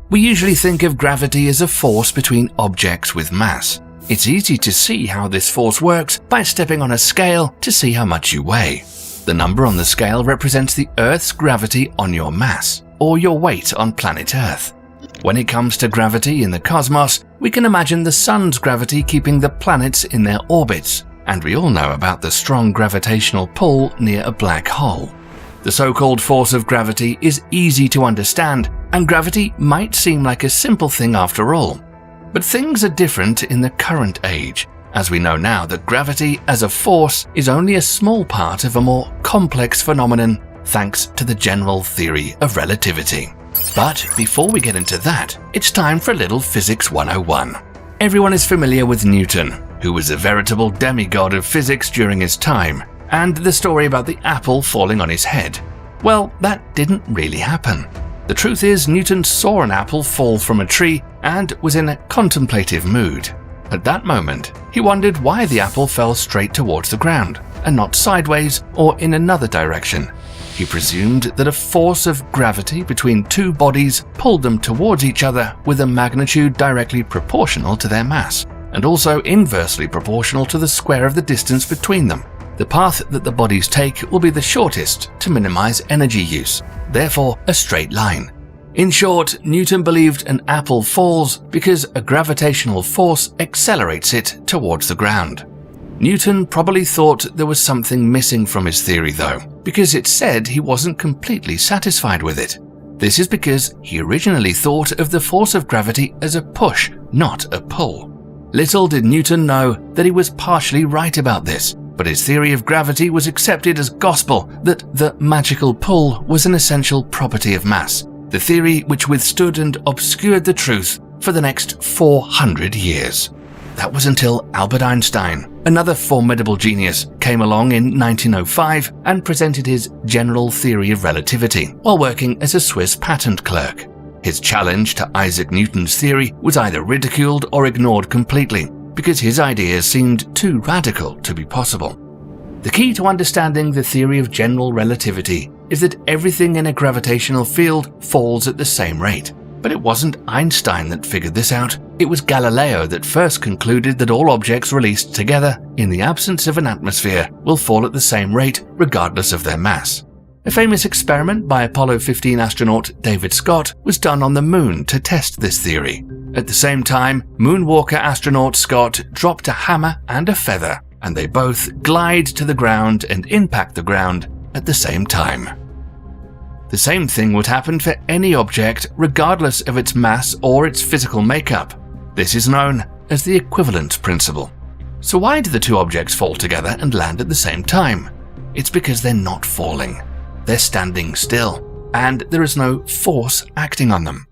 We usually think of gravity as a force between objects with mass. It's easy to see how this force works by stepping on a scale to see how much you weigh. The number on the scale represents the Earth's gravity on your mass, or your weight on planet Earth. When it comes to gravity in the cosmos, we can imagine the Sun's gravity keeping the planets in their orbits, and we all know about the strong gravitational pull near a black hole. The so-called force of gravity is easy to understand, and gravity might seem like a simple thing after all. But things are different in the current age, as we know now that gravity as a force is only a small part of a more complex phenomenon thanks to the general theory of relativity. But before we get into that, it's time for a little Physics 101. Everyone is familiar with Newton, who was a veritable demigod of physics during his time, and the story about the apple falling on his head. Well, that didn't really happen. The truth is, Newton saw an apple fall from a tree and was in a contemplative mood. At that moment, he wondered why the apple fell straight towards the ground, and not sideways or in another direction. He presumed that a force of gravity between two bodies pulled them towards each other with a magnitude directly proportional to their mass, and also inversely proportional to the square of the distance between them. The path that the bodies take will be the shortest to minimize energy use, therefore a straight line. In short, Newton believed an apple falls because a gravitational force accelerates it towards the ground. Newton probably thought there was something missing from his theory though, because it said he wasn't completely satisfied with it. This is because he originally thought of the force of gravity as a push, not a pull. Little did Newton know that he was partially right about this, but his theory of gravity was accepted as gospel that the magical pull was an essential property of mass, the theory which withstood and obscured the truth for the next 400 years. That was until Albert Einstein, another formidable genius, came along in 1905 and presented his general theory of relativity while working as a Swiss patent clerk. His challenge to Isaac Newton's theory was either ridiculed or ignored completely, because his ideas seemed too radical to be possible. The key to understanding the theory of general relativity is that everything in a gravitational field falls at the same rate. But it wasn't Einstein that figured this out, it was Galileo that first concluded that all objects released together in the absence of an atmosphere will fall at the same rate regardless of their mass. A famous experiment by Apollo 15 astronaut David Scott was done on the Moon to test this theory. At the same time, Moonwalker astronaut Scott dropped a hammer and a feather, and they both glide to the ground and impact the ground at the same time. The same thing would happen for any object regardless of its mass or its physical makeup. This is known as the equivalence principle. So why do the two objects fall together and land at the same time? It's because they're not falling. They're standing still, and there is no force acting on them.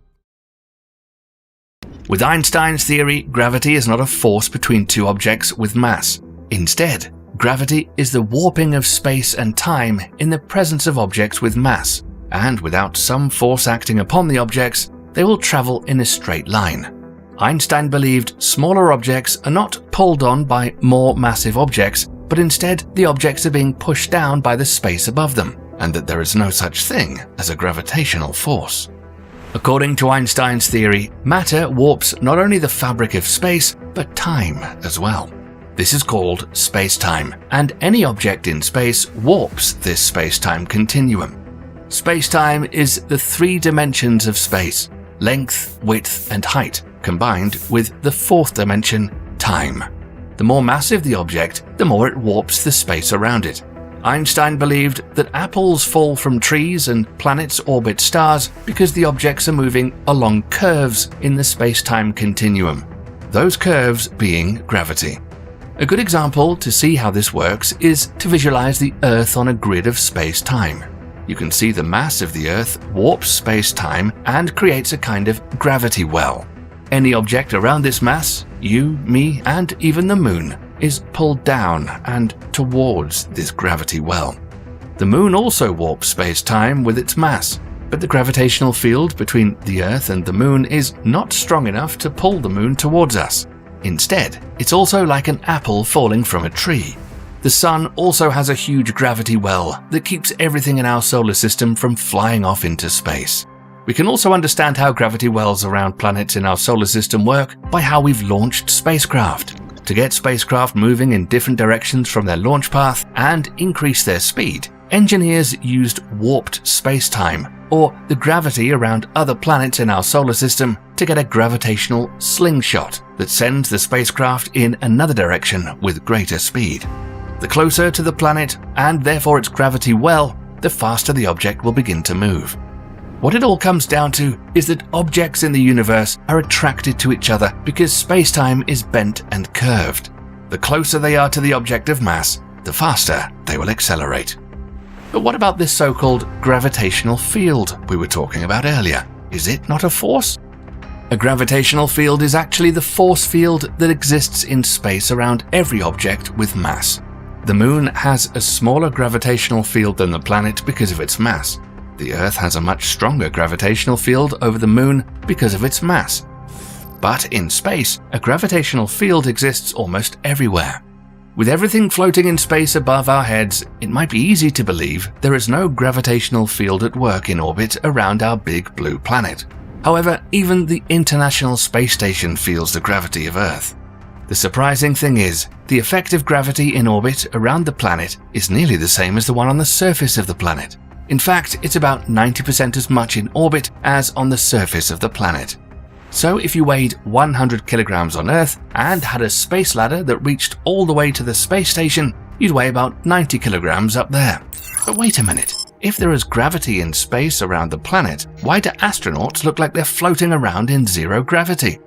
With Einstein's theory, gravity is not a force between two objects with mass. Instead, gravity is the warping of space and time in the presence of objects with mass, and without some force acting upon the objects, they will travel in a straight line. Einstein believed smaller objects are not pulled on by more massive objects, but instead the objects are being pushed down by the space above them, and that there is no such thing as a gravitational force. According to Einstein's theory, matter warps not only the fabric of space, but time as well. This is called space-time, and any object in space warps this space-time continuum. Space-time is the three dimensions of space: length, width, and height, combined with the fourth dimension, time. The more massive the object, the more it warps the space around it. Einstein believed that apples fall from trees and planets orbit stars because the objects are moving along curves in the space-time continuum, those curves being gravity. A good example to see how this works is to visualize the Earth on a grid of space-time. You can see the mass of the Earth warps space-time and creates a kind of gravity well. Any object around this mass, you, me, and even the Moon, is pulled down and towards this gravity well. The Moon also warps space-time with its mass, but the gravitational field between the Earth and the Moon is not strong enough to pull the Moon towards us. Instead, it's also like an apple falling from a tree. The Sun also has a huge gravity well that keeps everything in our solar system from flying off into space. We can also understand how gravity wells around planets in our solar system work by how we've launched spacecraft. To get spacecraft moving in different directions from their launch path and increase their speed, engineers used warped space-time, or the gravity around other planets in our solar system, to get a gravitational slingshot that sends the spacecraft in another direction with greater speed. The closer to the planet, and therefore its gravity well, the faster the object will begin to move. What it all comes down to is that objects in the universe are attracted to each other because space-time is bent and curved. The closer they are to the object of mass, the faster they will accelerate. But what about this so-called gravitational field we were talking about earlier? Is it not a force? A gravitational field is actually the force field that exists in space around every object with mass. The Moon has a smaller gravitational field than the planet because of its mass. The Earth has a much stronger gravitational field over the Moon because of its mass. But in space, a gravitational field exists almost everywhere. With everything floating in space above our heads, it might be easy to believe there is no gravitational field at work in orbit around our big blue planet. However, even the International Space Station feels the gravity of Earth. The surprising thing is, the effective gravity in orbit around the planet is nearly the same as the one on the surface of the planet. In fact, it's about 90% as much in orbit as on the surface of the planet. So if you weighed 100 kilograms on Earth and had a space ladder that reached all the way to the space station, you'd weigh about 90 kilograms up there. But wait a minute. If there is gravity in space around the planet, why do astronauts look like they're floating around in zero gravity?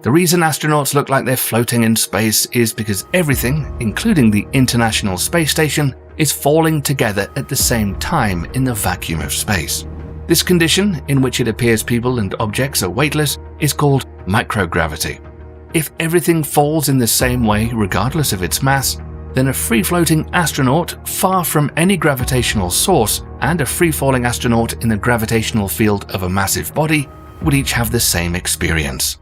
The reason astronauts look like they're floating in space is because everything, including the International Space Station, is falling together at the same time in the vacuum of space. This condition, in which it appears people and objects are weightless, is called microgravity. If everything falls in the same way regardless of its mass, then a free-floating astronaut far from any gravitational source and a free-falling astronaut in the gravitational field of a massive body would each have the same experience.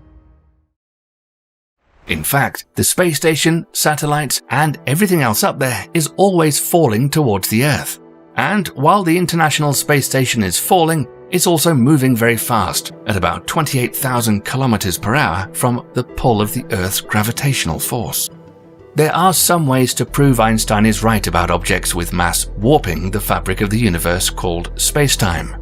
In fact, the space station, satellites, and everything else up there is always falling towards the Earth. And while the International Space Station is falling, it's also moving very fast, at about 28,000 kilometers per hour from the pull of the Earth's gravitational force. There are some ways to prove Einstein is right about objects with mass warping the fabric of the universe called spacetime.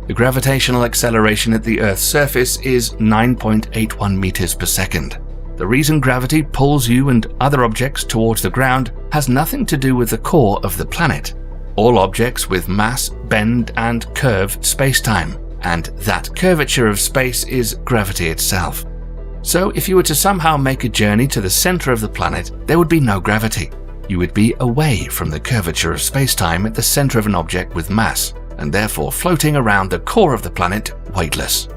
The gravitational acceleration at the Earth's surface is 9.81 meters per second. The reason gravity pulls you and other objects towards the ground has nothing to do with the core of the planet. All objects with mass bend and curve spacetime, and that curvature of space is gravity itself. So if you were to somehow make a journey to the center of the planet, there would be no gravity. You would be away from the curvature of spacetime at the center of an object with mass, and therefore floating around the core of the planet weightless.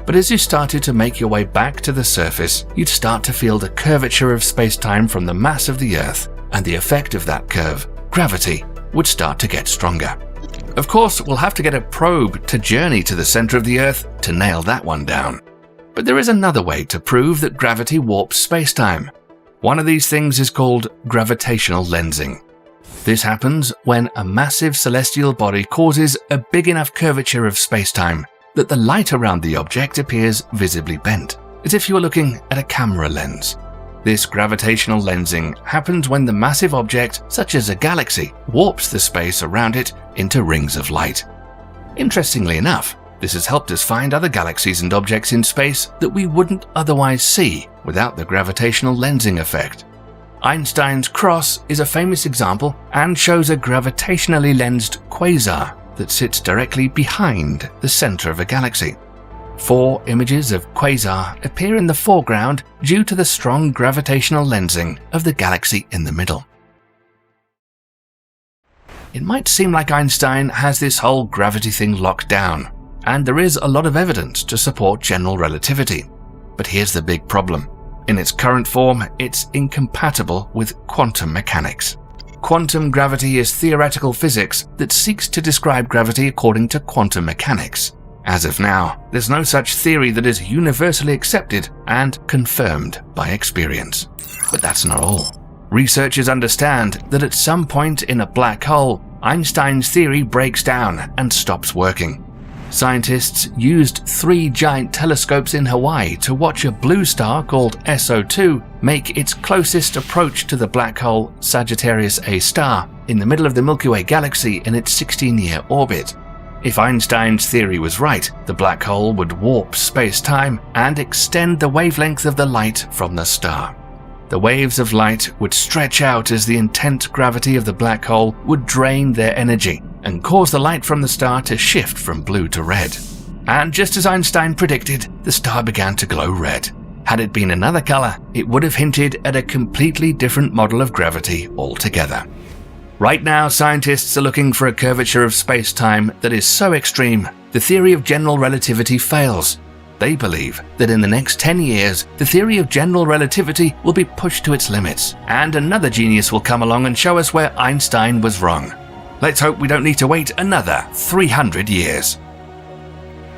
But as you started to make your way back to the surface, you'd start to feel the curvature of spacetime from the mass of the Earth, and the effect of that curve, gravity, would start to get stronger. Of course, we'll have to get a probe to journey to the center of the Earth to nail that one down. But there is another way to prove that gravity warps spacetime. One of these things is called gravitational lensing. This happens when a massive celestial body causes a big enough curvature of spacetime that the light around the object appears visibly bent, as if you were looking at a camera lens. This gravitational lensing happens when the massive object, such as a galaxy, warps the space around it into rings of light. Interestingly enough, this has helped us find other galaxies and objects in space that we wouldn't otherwise see without the gravitational lensing effect. Einstein's cross is a famous example and shows a gravitationally lensed quasar that sits directly behind the center of a galaxy. 4 images of quasar appear in the foreground due to the strong gravitational lensing of the galaxy in the middle. It might seem like Einstein has this whole gravity thing locked down, and there is a lot of evidence to support general relativity. But here's the big problem. In its current form, it's incompatible with quantum mechanics. Quantum gravity is theoretical physics that seeks to describe gravity according to quantum mechanics. As of now, there's no such theory that is universally accepted and confirmed by experience. But that's not all. Researchers understand that at some point in a black hole, Einstein's theory breaks down and stops working. scientists used 3 giant telescopes in Hawaii to watch a blue star called SO2 make its closest approach to the black hole Sagittarius A star in the middle of the Milky Way galaxy in its 16-year orbit. If Einstein's theory was right, the black hole would warp space-time and extend the wavelength of the light from the star. The waves of light would stretch out as the intense gravity of the black hole would drain their energy and cause the light from the star to shift from blue to red. And just as Einstein predicted, the star began to glow red. Had it been another color, it would have hinted at a completely different model of gravity altogether. Right now, scientists are looking for a curvature of space-time that is so extreme, the theory of general relativity fails. They believe that in the next 10 years, the theory of general relativity will be pushed to its limits, and another genius will come along and show us where Einstein was wrong. Let's hope we don't need to wait another 300 years.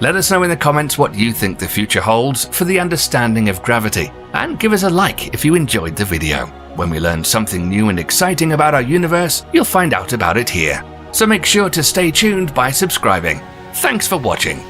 Let us know in the comments what you think the future holds for the understanding of gravity, and give us a like if you enjoyed the video. When we learn something new and exciting about our universe, you'll find out about it here. So make sure to stay tuned by subscribing. Thanks for watching.